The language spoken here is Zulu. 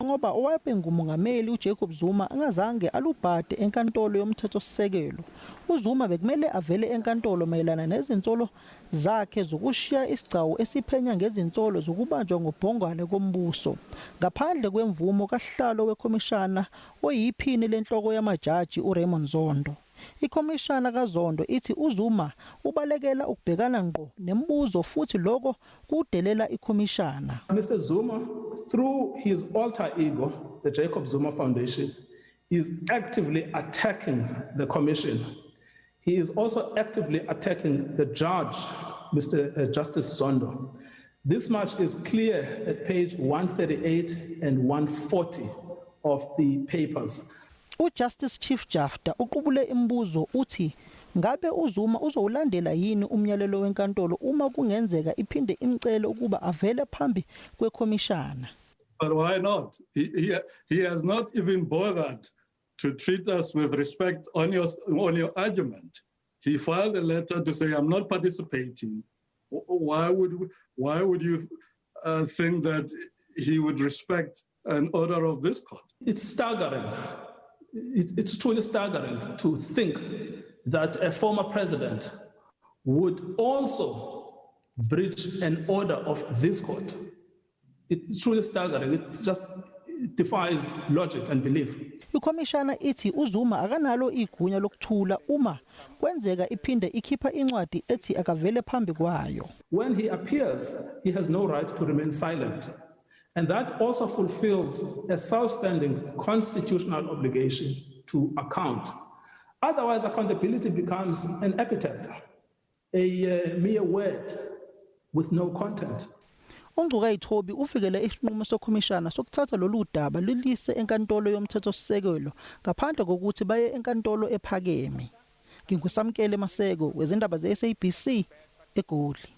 ngoba owabe ngumongameli uJacob Zuma angazange alubhade enkantolo yomthethosisekelo. uZuma bekumele avele enkantolo mayelana nezinsolo zakhe zokushiya isigcawu esiphenya ngezinsolo zokubanjwa ngobhongwana kombuso ngaphandle kwemvumo kahlalo wekomishana oyiphini lenhloko yamajaji uRaymond Zondo. Ikomishana kaZondo ithi uZuma ubalekela ukubhekana ngqo nembuzo futhi lokho kudelela ikomishana. Mr. Zuma, through his alter ego, the Jacob Zuma Foundation, is actively attacking the commission. He is also actively attacking the judge, Mr. Justice Zondo. This much is clear at page 138 and 140 of the papers. uJustice Chief Jafta uqubule imibuzo uthi ngabe uZuma uzowulandela yini umyalelo wenkantolo uma kungenzeka iphinde imcele ukuba avele phambi kwekomishana. But why not? He has not even bothered to treat us with respect on your argument. He filed a letter to say, I'm not participating. Why would you think that he would respect an order of this court? It's staggering. It's truly staggering to think that a former president would also breach an order of this court. It's truly staggering. It defies logic and belief. Ikomishana ithi uZuma akanalo igunya lokuthula uma kwenzeka iphinde ikhipha incwadi ethi akavele phambi kwayo. When he appears, he has no right to remain silent. And that also fulfills a self-standing constitutional obligation to account. Otherwise, accountability becomes an epithet, a mere word with no content. uNgqokayithobi ufikele isinqumo sokomishana sokuthatha lolu daba lilise enkantolo yomthethosisekelo ngaphandle kokuthi baye enkantolo ephakeme. Ngingusamkele Maseko wezindaba ze-SABC eGoli.